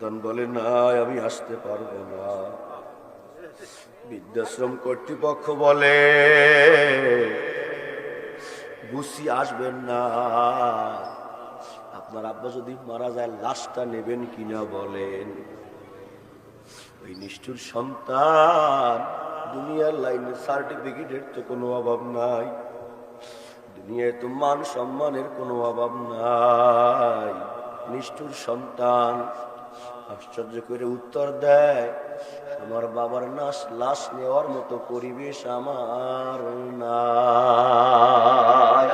সন্তান বলে না, আমি আসতে পারবো না। বৃদ্ধাশ্রম কর্তৃপক্ষ বলে বুঝি আসবেন না। আপনার আব্বা যদি মারা যায় লাশটা নেবেন কিনা বলেন। ওই নিষ্ঠুর সন্তান, দুনিয়ার লাইনে সার্টিফিকেটের তো কোনো অভাব নাই, দুনিয়ায় তো মান সম্মানের কোনো অভাব নাই। নিষ্ঠুর সন্তান আশ্চর্য করে উত্তর দেয়, আমার বাবার লাশ নেওয়ার মতো পরিবেশ আমার নাই।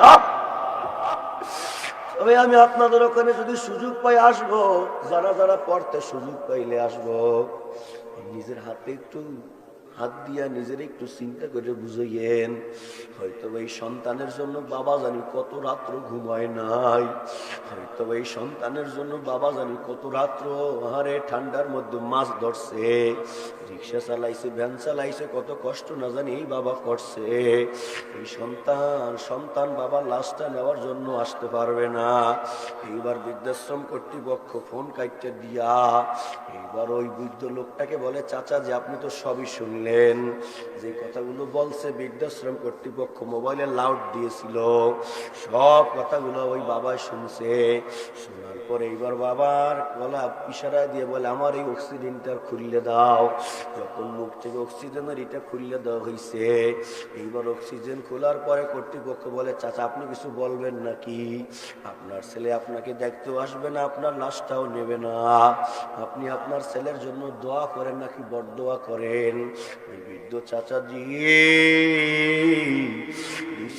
তবে আমি আপনাদের ওখানে যদি সুযোগ পাই আসবো, যারা যারা পড়তে সুযোগ পাইলে আসবো। নিজের হাতে একটু হাত দিয়া নিজের একটু চিন্তা করে বুঝাইয়েন, হয়তো এই সন্তানের জন্য বাবা জানি কত রাত্র ঘুমায় নাই, হয়তো এই সন্তানের জন্য বাবা জানি কত রাত্র আহারে ঠান্ডার মধ্যে মাছ ধরছে, রিক্সা চালাইছে, ভ্যান চালাইছে, কত কষ্ট না জানি এই বাবা করছে। এই সন্তান বাবার লাশটা নেওয়ার জন্য আসতে পারবে না। এইবার বৃদ্ধাশ্রম কর্তৃপক্ষ ফোন কাটতে দিয়া এইবার ওই বৃদ্ধ লোকটাকে বলে, চাচা যে আপনি তো সবই শুনলেন, যে কথাগুলো বলছে বৃদ্ধাশ্রম কর্তৃপক্ষ মোবাইলে লাউড দিয়েছিল, সব কথাগুলো ওই বাবা শুনছে। শোনার পরে এইবার বাবার গলা ইশারা দিয়ে বলে, আমার এই অক্সিজেনটা খুললে দাও। যখন মুখ থেকে অক্সিজেনের এটা খুললে দেওয়া হয়েছে, এইবার অক্সিজেন খোলার পরে কর্তৃপক্ষ বলে, চাচা আপনি কিছু বলবেন নাকি? আপনার ছেলে আপনাকে দেখতেও আসবে না, আপনার লাশটাও নেবে না, আপনি আপনার ছেলের জন্য দোয়া করেন নাকি বরদোয়া করেন? ওই বৃদ্ধ চাচাজি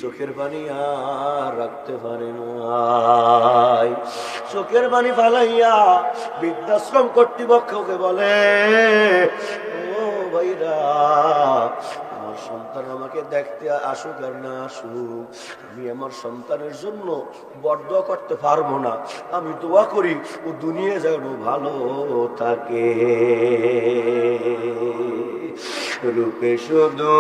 চোখের পানি আর রাখতে পারে না, চোখের পানি ফালাইয়া বৃদ্ধাশ্রম কর্তৃপক্ষকে বলে, ও ভাইরা, আমার সন্তান আমাকে দেখতে আসুক আর না আসুক, আমি আমার সন্তানের জন্য বরদোয়া করতে পারবো না, আমি দোয়া করি ও দুনিয়া যেন ভালো থাকে। রূপে শুধু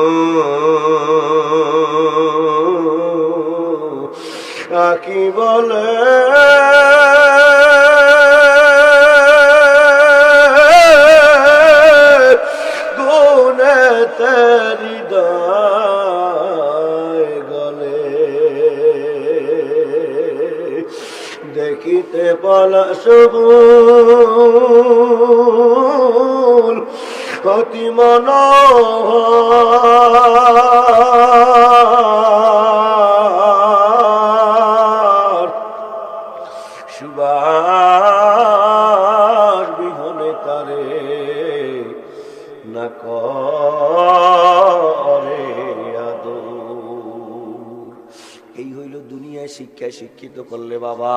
কি বলে গুনে তেরি গলে দেখিতে পালা সবুল অতি মনোহর সুবাস বিহনে তারে না করে আদর। এই হইল দুনিয়ায় শিক্ষায় শিক্ষিত করলে বাবা।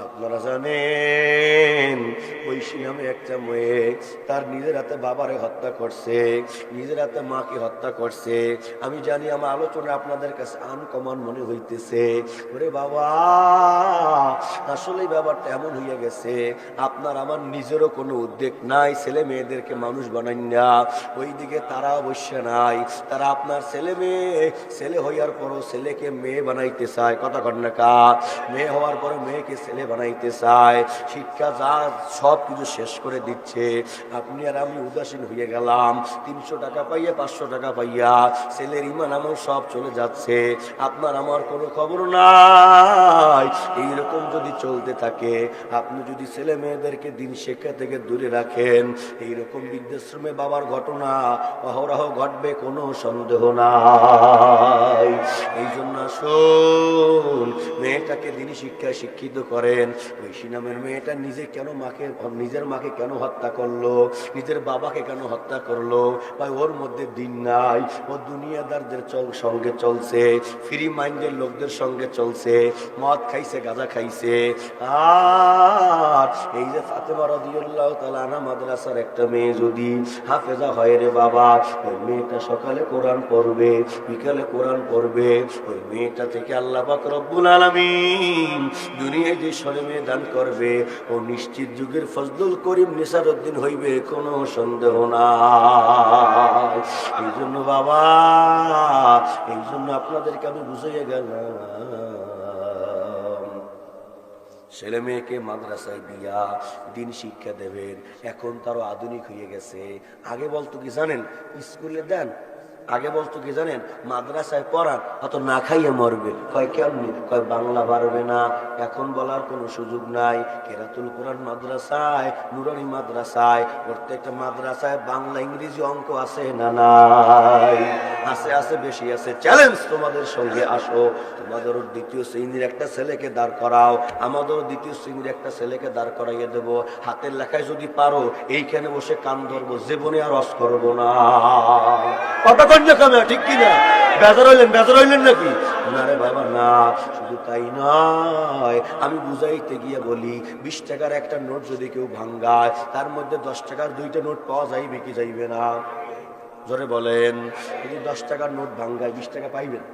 আপনারা জানেন ঐশী নামে একটা মেয়ে তার নিজের হাতে বাবারে হত্যা করছে, নিজের হাতে মাকে হত্যা করছে। আমি জানি আমার আলোচনা আপনাদের কাছে আনকমন মনে হইতেছে, ওরে বাবা আসলে ব্যাপারটা এমন হইয়া গেছে, আপনার আমার নিজেরও কোনো উদ্যোগ নাই ছেলে মেয়েদেরকে মানুষ বানাই না, ওইদিকে তারা অবশ্য নাই, তারা আপনার ছেলে মেয়ে ছেলে হইয়ার পরও ছেলেকে মেয়ে বানাইতে চায়, কথা কন না কা, মেয়ে হওয়ার পরে মেয়েকে ছেলে বানাইতে চায়, শিক্ষা যা সব কিছু শেষ করে দিচ্ছে। আপনি আর আমি উদাসীন হয়ে গেলাম, 300 টাকা পাইয়া 500 টাকা পাইয়া ছেলের ইমান আমল সব চলে যাচ্ছে, আপনার আমার কোনো খবর নাই। এইরকম যদি চলতে থাকে, আপনি যদি ছেলে মেয়েদেরকে দিন শিক্ষা থেকে দূরে রাখেন, এইরকম বৃদ্ধাশ্রমে বাবার ঘটনা অহরহ ঘটবে, কোনো সন্দেহ নাই। এই জন্য আসুন মেয়েটাকে দিন শিক্ষায় শিক্ষিত করেন। ঐশী নামের মেয়েটা নিজের মাকে কেন হত্যা করলো, নিজের বাবাকে কেন হত্যা করলো? ভাই ওর মধ্যে দিন নাই, ও দুনিয়াদারদের সঙ্গে চলছে, ফ্রি মাইন্ডের লোকদের সঙ্গে চলছে, মদ খাইছে, গাঁজা খাইছে। আর এই যে ফাতেমা রাদিয়াল্লাহু তাআলা আনহা মাদ্রাসার একটা মেয়ে যদি হাফেজা হয় রে বাবা, ওই মেয়েটা সকালে কোরআন পড়বে, বিকালে কোরআন পড়বে, ওই মেয়েটা থেকে আল্লাহ পাক রব্বুল আলামিন দুনিয়ায় যে ছেলে মেয়ে দান করবে, ও নিশ্চিত যুগের ফজলুল করিম নিসারউদ্দিন হইবে, কোনো সন্দেহ নাই। এই জন্য বাবা, এই জন্য আপনাদেরকে আমি বুঝাইয়া গেলাম, ছেলে মেয়েকে মাদ্রাসায় দিয়া দিন শিক্ষা দেবেন। এখন তারও আধুনিক হয়ে গেছে। আগে বলতো কি জানেন, স্কুলে দেন, আগে বলতো কি জানেন, মাদ্রাসায় পড়ান, অত না খাইয়ে মরবে। কয় কেমনি? কয় বাংলা পারবে না। এখন বলার কোনো সুযোগ নাই। কেরাতুল কোরআন মাদ্রাসায়, নুরানি মাদ্রাসায়, প্রত্যেকটা মাদ্রাসায় বাংলা ইংরেজি অঙ্ক আছে না নাই? আছে, আছে, বেশি আছে। চ্যালেঞ্জ তোমাদের সঙ্গে আসো, তোমাদেরও দ্বিতীয় শ্রেণীর একটা ছেলেকে দাঁড় করাও, আমাদেরও দ্বিতীয় শ্রেণীর একটা ছেলেকে দাঁড় করাইয়ে দেবো। হাতের লেখায় যদি পারো এইখানে বসে কান ধরবো, জীবনে আর রস করবো না। কথা কন্যা কামে ঠিক কিনা? বেজার হইলেন নাকি? না রে বাবা না। শুধু তাই নয়, আমি বুঝাইতে গিয়ে বলি 20 টাকার একটা নোট যদি কেউ ভাঙ্গায়, তার মধ্যে 10 টাকার 2টা নোট পাওয়া যাইবে কি যাইবে না? জোরে বলেন। যদি 10 টাকার নোট ভাঙ্গায় 20 টাকা পাইবেন?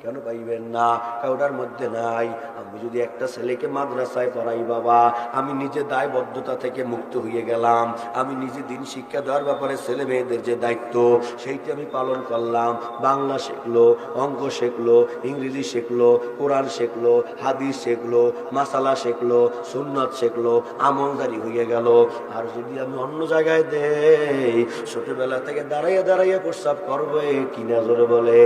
কেন পাইবেন না? ওটার মধ্যে নাই। আমি যদি একটা ছেলেকে মাদ্রাসায় পড়াই বাবা, আমি নিজে দায়বদ্ধতা থেকে মুক্ত হয়ে গেলাম। আমি নিজে দিন শিক্ষা দেওয়ার ব্যাপারে ছেলে মেয়েদের যে দায়িত্ব, সেইটি আমি পালন করলাম। বাংলা শিখলো, অঙ্ক শিখলো, ইংরেজি শিখলো, কোরআন শিখলো, হাদিস শিখলো, মাসালা শিখলো, সুন্নত শিখলো, আমলদারি হয়ে গেল। আর যদি আমি অন্য জায়গায় দেই, ছোটবেলা থেকে দাঁড়াইয়া দাঁড়াইয়া প্রস্রাব করবে কিনা? জোরে বলে।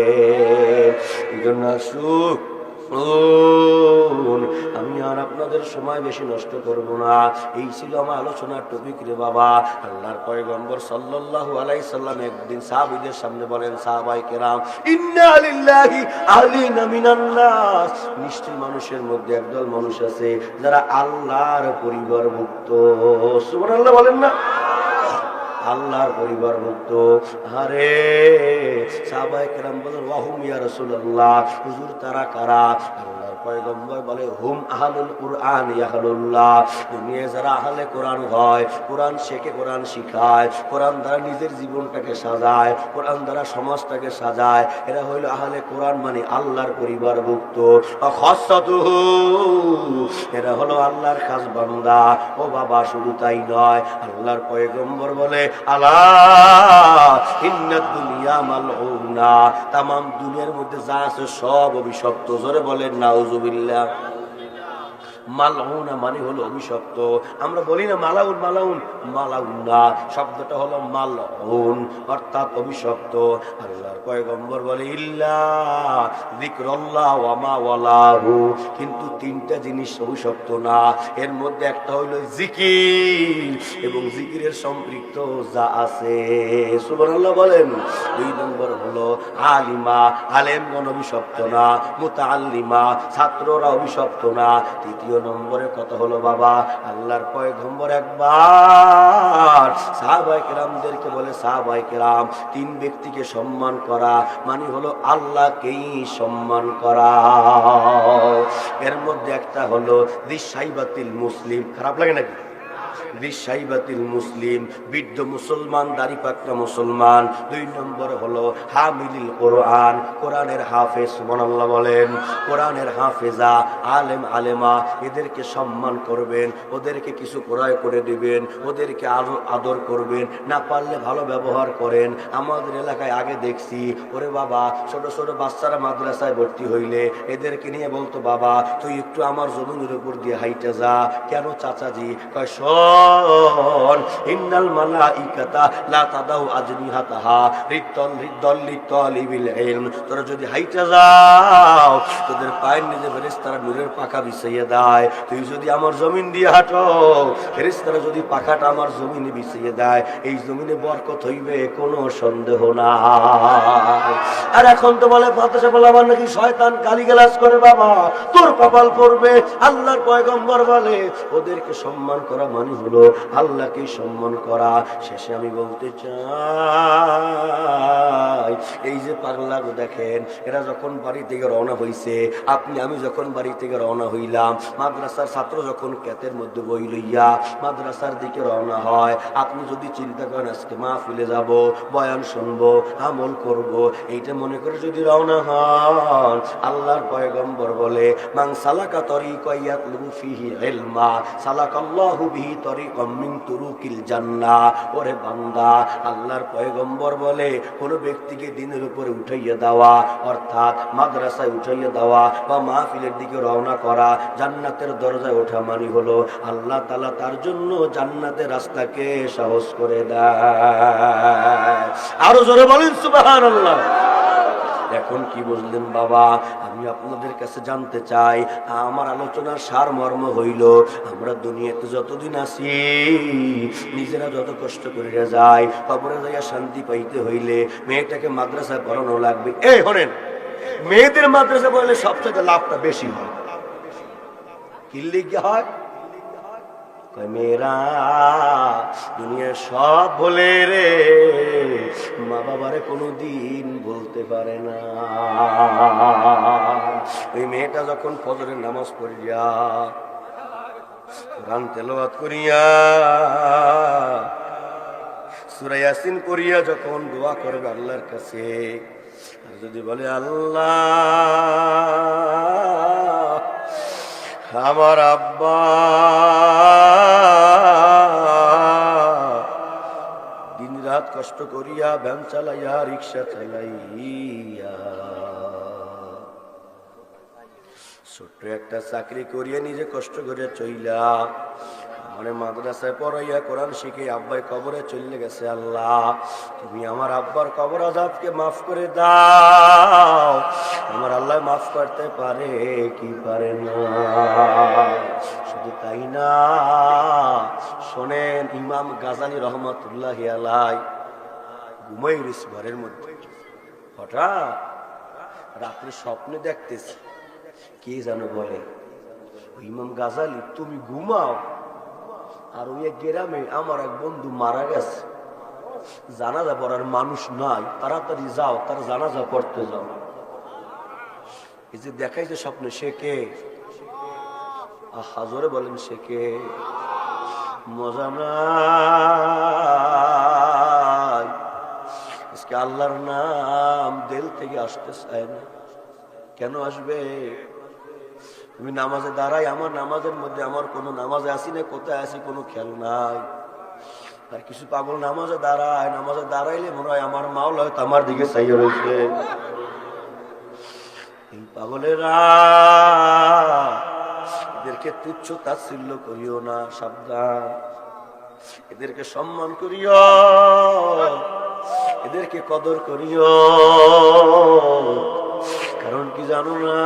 আমি আর আপনাদের সময় বেশি নষ্ট করব না। এই ছিল আমার আলোচনার টপিক রে বাবা। আল্লাহর পয়গম্বর সাল্লাল্লাহু আলাইহি সাল্লাম একদিন সাহাবীদের সামনে বলেন, সাহাবায়ে কেরাম, ইন্না লিল্লাহি আহলিনা মিনান নাস, নিশ্চয় মানুষের মধ্যে একদল মানুষ আছে যারা আল্লাহর পরিবারভুক্ত। সুবহানাল্লাহ বলেন না? আল্লাহর পরিবারভুক্ত। আরে সাহাবায়ে কেরাম বলেন, ওয়াহুম ইয়া রাসূলুল্লাহ, হুজুর তারা কারা? আল্লাহর পয়গম্বর বলে, হুম আহলুল কুরআন ইয়াহলুল্লাহ, দুনিয়ায় যারা আহলে কোরআন হয়, কোরআন শেখে, কোরআন শিখায়, কোরআন দ্বারা নিজের জীবনটাকে সাজায়, কোরআন দ্বারা সমাজটাকে সাজায়, এরা হইল আহলে কোরআন, মানে আল্লাহর পরিবারভুক্ত। খাসসাতুহু, এরা হলো আল্লাহর খাস বান্দা। ও বাবা, শুধু তাই নয়, আল্লাহর পয়গম্বর বলে, আলা ইন্নাদ দুনিয়া মালউনা, তামাম দুনিয়ার মধ্যে যা আছে সব অভিশপ্ত। জোরে বলেন নাউজুবিল্লাহ। মালাউনা মানে হলো অভিশপ্ত। আমরা বলি না মালাউন, মালাউন, মালাউন না, শব্দটা হলো মালাউন, অর্থাৎ অভিশপ্ত। আল্লাহর পয়গম্বর বলে, ইল্লা যিকরুল্লাহ ওয়া মা ওয়ালাহু, কিন্তু 3টা জিনিস অভিশপ্ত না। এর মধ্যে একটা হলো জিকির এবং জিকিরের সম্পৃক্ত যা আছে। সুবহানাল্লাহ বলেন। 2 নম্বর হলো আলিমা, আলেমগণ অভিশপ্ত না। মুতাআল্লিমা, ছাত্ররা অভিশপ্ত না। 3 নম্বরের কথা হলো বাবা, আল্লাহর পয়গম্বর একবার সাহাবায়ে কেরামদেরকে বলে, সাহাবায়ে কেরাম, 3 ব্যক্তিকে সম্মান করা মানে হলো আল্লাহকেই সম্মান করা। এর মধ্যে একটা হলো দিশাইবাতিল মুসলিম। খারাপ লাগে নাকি? দিশাইবাতিল মুসলিম, বৃদ্ধ মুসলমান, দাড়ি পাকড়া মুসলমান। 2 নম্বর হলো হামিলিল কোরআন, কোরআনের হাফেজ। সুবহানাল্লাহ বলেন। কোরআনের হাফেজা, আলেম আলেমা, এদেরকে সম্মান করবেন, ওদেরকে কিছু ক্রয় করে দিবেন, ওদেরকে আরো আদর করবেন, না পারলে ভালো ব্যবহার করেন। আমাদের এলাকায় আগে দেখছি, ওরে বাবা, ছোট ছোট বাচ্চারা মাদ্রাসায় ভর্তি হইলে এদেরকে নিয়ে বলতো, বাবা তুই একটু আমার জমিনের উপর দিয়ে হাইটা যা। কেন চাচাজি? কয়, ইন্নাল মালাইকাতা লা তাদাউ আজনিহাতাহা রিদ্দাল লিতালিবিল ইলম, তোরা যদি হাইটা যাও তোদের পায়ের নিচে ফেরেশতারা নূরের পাখা বিছাইয়া দেয়। তুই যদি আমার জমিন দিয়ে হাঁটো, ফেরেশতারা যদি পাখাটা আমার জমিনে বিছাইয়া দেয়, এই জমিনে বরকত হইবে, কোনো সন্দেহ নাই। আর এখন তো বলে মাদ্রাসা বলে আমার নাকি শয়তান গালিগালাজ করে। বাবা, তোর কপাল পড়বে। আল্লাহর পয়গম্বর বলে, ওদেরকে সম্মান করা মানে হলো আল্লাহকে সম্মান করা। শেষে আমি বলতে চাই, এই যে পাগলাগো দেখেন, এরা যখন বাড়ি থেকে রওনা হইছে, আমি যখন বাড়ি থেকে রওনা হইলাম, মাদ্রাসার ছাত্র যখন ক্ষেতের মধ্যে বই লইয়া মাদ্রাসার দিকে রওনা হয়, আপনি যদি চিন্তা করেন আজকে মাহফিলে যাব, বয়ান শুনবো, আমল করব, এইটা মনে করে যদি রওনা হন, আল্লাহর পয়গম্বর বলে, মান সালাকা তরিকা ইয়াতলুবু ফিহি ইলমা সালাকাল্লাহু বিহি তরিকাম মিন তুরুক উরুকিল জান্নাহ। ওরে বান্দা, আল্লাহর পয়গম্বর বলে কোন ব্যক্তিকে দিনের উপরে উঠাইয়া দেওয়া, অর্থাৎ মাদ্রাসায় উঠাইয়া দেওয়া বা মাহফিলের দিকে রওনা করা, জান্নাতের দরজায় ওঠা মানে হলো আল্লাহ তাআলা তার জন্য জান্নাতের রাস্তাকে সহজ করে দেয়। আরো জোরে বলেন সুবহানাল্লাহ। এখন কি বুঝলেন বাবা? আমি আপনাদের কাছে জানতে চাই, আমার আলোচনার সারমর্ম হইল, আমরা দুনিয়াতে যতদিন আছি নিজেরা যত কষ্ট করে যাই, কবরে যাইয়া শান্তি পাইতে হইলে মেয়েটাকে মাদ্রাসায় পড়ানো লাগবে। এই শোনেন, মেয়েদের মাদ্রাসা পড়লে সবচেয়ে লাভটা বেশি হয়। কি লিখে হয়? মেয়েরা দুনিয়ার সব বলে রে, মা বাবারে কোনোদিন বলতে পারে না। ওই মেয়েটা যখন ফজরের নামাজ পড়িয়া, কোরআন তেলাওয়াত করিয়া, সূরা ইয়াসিন করিয়া যখন দোয়া করবে আল্লাহর কাছে, আর যদি বলে আল্লাহ আমার আব্বা দিন রাত কষ্ট করিয়া ভ্যান চালাইয়া রিক্সা চালাইয়া ছোট্ট একটা চাকরি করিয়া নিজে কষ্ট করে চইলা মানে মাদ্রাসায় পড়াইয়া কোরআন শিখে আব্বাই কবরে চলে গেছে, আল্লাহ তুমি আমার আব্বার কবর আযাবকে মাফ করে দাও। আমার আল্লাহ মাফ করতে পারে কি পারে না? শুধু তাই না, শোনেন, ইমাম গাজালি রহমাতুল্লাহি আলাইহি ঘুমাই রয়েছে ঘরের মধ্যে, হঠাৎ রাত্রে স্বপ্নে দেখতেছি, কে জানো বলে, ইমাম গাজালি তুমি ঘুমাও, আর ওই গ্রামে আমার এক বন্ধু মারা গেছে, জানাজা পড়ার মানুষ নাই, তাড়াতাড়ি যাও, তার জানাজা পড়তে যাও। এই যে দেখাই যে স্বপ্নে, সে কে? হাজরে বলেন সে কে? মজা নাই। আজকে আল্লাহর নাম দিল থেকে আসতে চায় না। কেন আসবে? তুমি নামাজে দাঁড়াই, আমার নামাজের মধ্যে আমার কোনো নামাজে আসি না, কোথায় আসি কোনো খেয়াল নাই। আর কিছু পাগল নামাজে দাঁড়ায়, নামাজে দাঁড়াইলে মনে হয় আমার মাওলা হয়তো আমার দিকে চাইয়া রয়েছে। এই পাগলেরা, এদেরকে তুচ্ছ তাচ্ছিল্য করিও না, সাবধান। এদেরকে সম্মান করিও, এদেরকে কদর করিও। কারণ কি জানো না,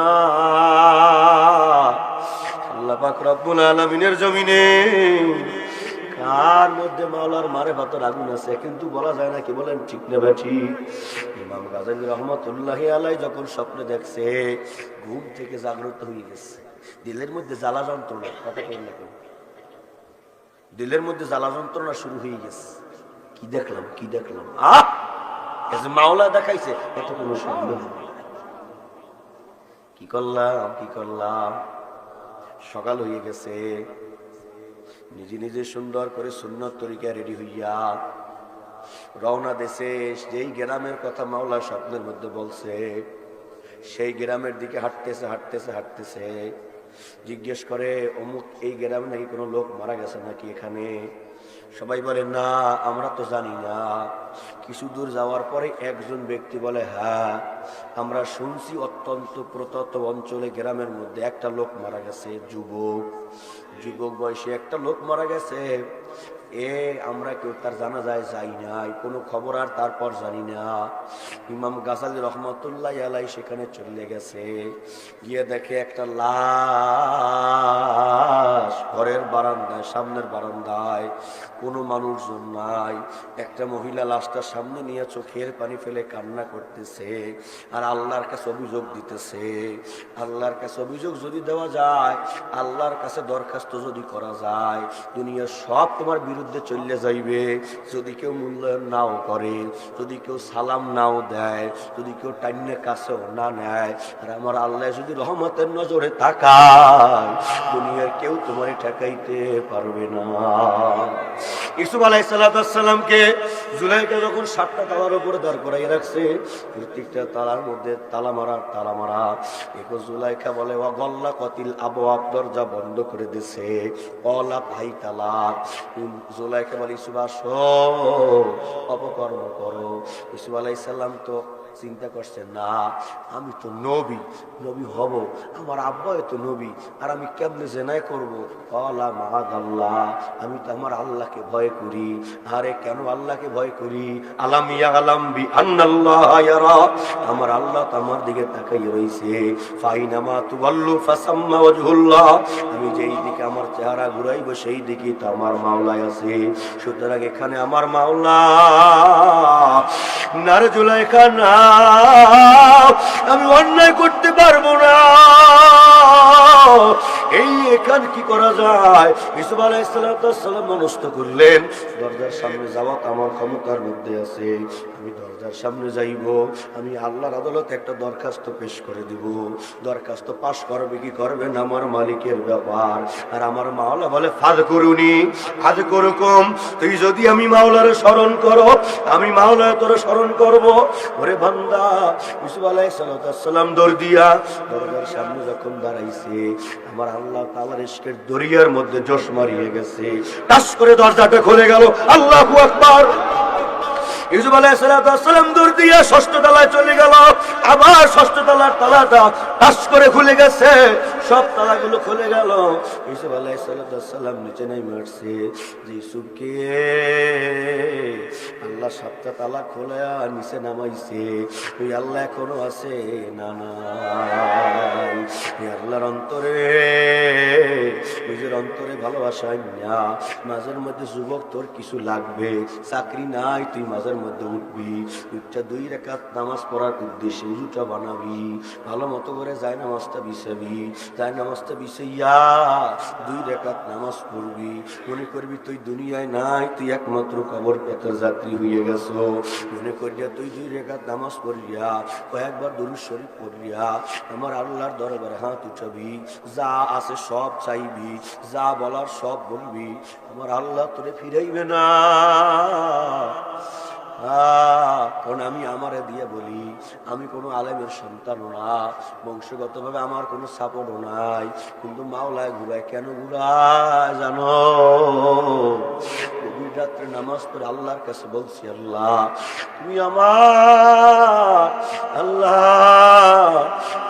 আল্লাহ পাক রব্বুল আলামিনের জমিনে কার মধ্যে মাওলার মারিফাতের আগুন আছে কিন্তু বলা যায় না, কি বলেন ঠিক না বেঠি? ইমাম গাজালি রহমাতুল্লাহি আলাইহি যখন স্বপ্নে দেখছে, ঘুম থেকে জাগ্রত হয়ে গেছে, দিলের মধ্যে জ্বালা যন্ত্রণা, কথা কেন না, দিলের মধ্যে জ্বালা যন্ত্রণা শুরু হয়ে গেছে। কি দেখলাম, কি দেখলাম, মাওলা দেখাইছে, এত কোনো সন্দেহ নেই। কি করলাম, কি করলাম? সকাল হয়ে গেছে, নিজে নিজে সুন্দর করে সুন্নত তরিকা রেডি হইয়া রওনা দেশে, যেই গ্রামের কথা মাওলা স্বপ্নের মধ্যে বলছে, সেই গ্রামের দিকে হাঁটতেছে হাঁটতেছে হাঁটতেছে। জিজ্ঞেস করে, অমুক এই গ্রামে নাকি কোনো লোক মারা গেছে নাকি এখানে? সবাই বলে না, আমরা তো জানি না। কিছু দূর যাওয়ার পরে একজন ব্যক্তি বলে, হ্যাঁ আমরা শুনছি অত্যন্ত প্রত্যন্ত অঞ্চলে গ্রামের মধ্যে একটা লোক মারা গেছে, যুবক বয়সে একটা লোক মারা গেছে। আমরা কেউ তার জানাজায় যাই নাই, কোনো খবর আর তারপর জানি না। ইমাম গাজালি রহমাতুল্লাহি আলাইহি সেখানে চলে গেছে, গিয়ে দেখে একটা লাশ ঘরের বারান্দায়, সামনের বারান্দায়, কোনো মানুষজন নাই। একটা মহিলা লাশটার সামনে নিয়ে চোখের পানি ফেলে কান্না করতেছে আর আল্লাহর কাছে অভিযোগ দিতেছে। আল্লাহর কাছে অভিযোগ যদি দেওয়া যায়, আল্লাহর কাছে দরখাস্ত যদি করা যায়, দুনিয়ার সব তোমার বিরুদ্ধে চলে যাইবে। যদি কেউ মূল্যায়ন নাও করে, যদি কেউ সালাম নাও দেয়, যদি কেউ টাইনে কাছেও না নেয়, আর আমার আল্লাহ যদি রহমতের নজরে তাকায়, দুনিয়ার কেউ তোমার ঠেকাইতে পারবে না। ইউসুফ আলাইহিস সালামকে জুলাইখা যখন 7টা তালার উপরে দাঁড় করাইয়া রাখছে, প্রত্যেকটা তালার মধ্যে তালা মারা। এখন জুলাইখা বলে ওয়া গল্লা কতিল আবওয়াব, দরজা বন্ধ করে দিছে। কলা ভাই তালাক। জুলাইখা বলে ইউসুফ আসো, অপকর্ম করো। ইউসুফ আলাইহিস সালাম তো চিন্তা করছে, না আমি তো নবী হব, আমার আব্বা তো নবী, আর আমি কেমনে জেনাই করব? কলা মাআদাল্লাহ, আমি তো আমার আল্লাহকে ভয় করি। আরে কেন আল্লাহকে ভয় করি? আলাম ইয়ালাম বি আন্নাল্লাহ ইয়ারা, আমার আল্লাহ তো আমার দিকে তাকাইয়া রইছে। ফাইনামা তুওয়াল্লু ফাসাম্মা ওয়াজহুল্লাহ, আমি যেই দিকে আমার চেহারা ঘুরাইব সেই দিকে তো আমার মাওলাই আছে। সুতরাং এখানে আমার মাওলা নারে জুলাইখা না, আমি অন্যায় করতে পারবো না। এই এখানে কি করা যায়? ইউসুফ আলাইহিস সালাম মনস্থ করলেন, দরজার সামনে যাওয়া আমার ক্ষমতার মধ্যে আছে। আমি দরজার সামনে যাইব, আমি আল্লাহর আদালতে একটা দরখাস্ত পেশ করে দিব। দরখাস্ত পাশ করবে কি করবে না আমার মালিকের ব্যাপার। আর আমার মাওলা বলে ফাযকুরুনি আযকুরুকুম, তুই যদি আমি মাওলারে স্মরণ করো, আমি মাওলা তোরে স্মরণ করব। ওরে বান্দা, ইউসুফ আলাইহিস সালাম দরজার সামনে যখন দাঁড়াইছে, আমার আল্লাহ তাআলার ইশকের দরিয়ার মধ্যে জোশ মারিয়ে গেছে। টাস করে দরজাটা খুলে গেল। আল্লাহু আকবার। ইউসুফ আলাইহিস সালাম দৌড় দিয়া 6ষ্ঠ তলায় চলে গেল। আবার 6ষ্ঠ তলার তালাটা টাস করে খুলে গেছে, সব তালাগুলো খুলে গেল। ইউসুফ আলাইহিস সালাম নিচে নেমে আসছে। ইউসুফকে আল্লাহ 7টা তালা খোলা নিচে নামাইছে। ওই আল্লাহ এখনো আছে না নাই? আল্লাহর অন্তরে, নিজের অন্তরে ভালোবাসা না। মাঝের মধ্যে যুবক তোর কিছু লাগবে, চাকরি নাই, তুই মাঝের মধ্যে উঠবি, উঠটা 2 রাকাত নামাজ পড়ার উদ্দেশ্যে উজুটা বানাবি, ভালো মতো করে যায় নামাজটা বিছাবি, যায় নামাজটা বিছাইয়া 2 রাকাত নামাজ পড়বি। মনে করবি তুই দুনিয়ায় নাই, তুই একমাত্র কবর পেতের যাত্রী হয়ে গেছো। মনে করিয়া তুই 2 রাকাত নামাজ পড়িয়া কয়েকবার দুরূদ শরীফ পড়িয়া আমার আল্লাহর দরবারে হাত উঠাবি, যা আছে সব চাইবি, যা বলার সব বলবি। আমার আল্লাহ তোরে ফিরাইবে না। কারণ আমি আমারে দিয়ে বলি, আমি কোনো আলেমের সন্তানও না, বংশগতভাবে আমার কোনো সাপোর্টও নাই, কিন্তু মাওলায় ঘুরায়। কেন ঘুরায় জানো? গভীর রাত্রে নামাজ পড়ে আল্লাহর কাছে বলছি, আল্লাহ তুমি আমার আল্লাহ,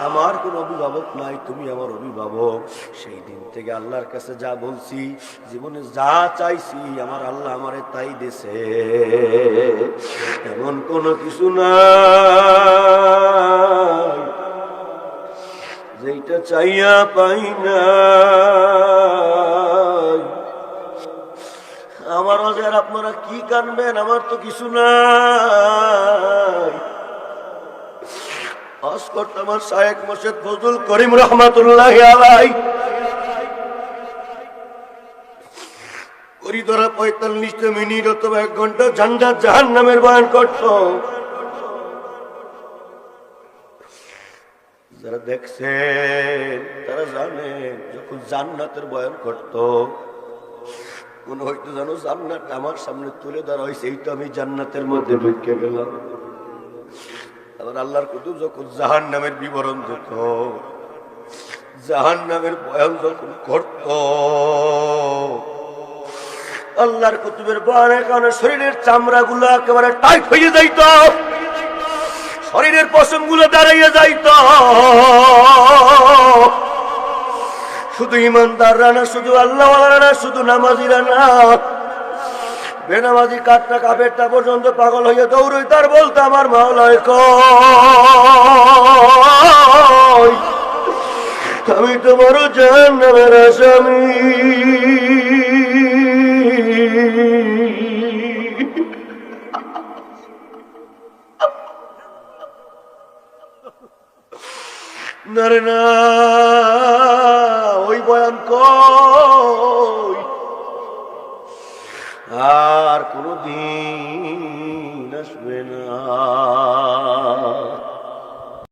আমার কোনো অভিভাবক নাই, তুমি আমার অভিভাবক। সেই দিন থেকে আল্লাহর কাছে যা বলছি, জীবনে যা চাইছি, আমার আল্লাহ আমারে তাই দিয়েছে। এমন কোনো কিছু নাই যেটা চাইয়া পাই না। আমার ওদের আপনারা কি কানবেন? আমার তো কিছু নাই। অস্কট আমার শায়েখ মোর্শেদ ফজলুল করিম রহমাতুল্লাহি আলাইহি ধরা 45 মিনিট অথবা 1 ঘন্টা জান্নাত জাহান্নামের বয়ান করত। যারা দেখছেন তারা জানেন, যখন জান্নাতের বয়ান করত মনে হইতো জানো জান্নাত আমার সামনে তুলে ধরা হয়েছে, এই তো আমি জান্নাতের মধ্যে ঢুকে গেলাম। আবার আল্লাহর কুতুব যখন জাহান্নামের বিবরণ দিত, জাহান্নামের বয়ান যখন করত, আল্লাহর কুতুবের বয়ানের কারণে শরীরের চামড়া গুলো একেবারে টাইট হয়ে যাইত, শরীরের পশম গুলো দাঁড়াইয়া যাইত। শুধু ইমানদাররা না, শুধু আল্লাহওয়ালারা না, শুধু নামাজিরা না, বেনামাজি কাঠটা কাফেরটা পর্যন্ত পাগল হইয়া দৌড়ই তার বলতো আমার মাওলায় কই, আমি তোমারও জাহান্নামের আসামি। না রে না, ওই বয়ান কই, আর কোনদিন আসবে না।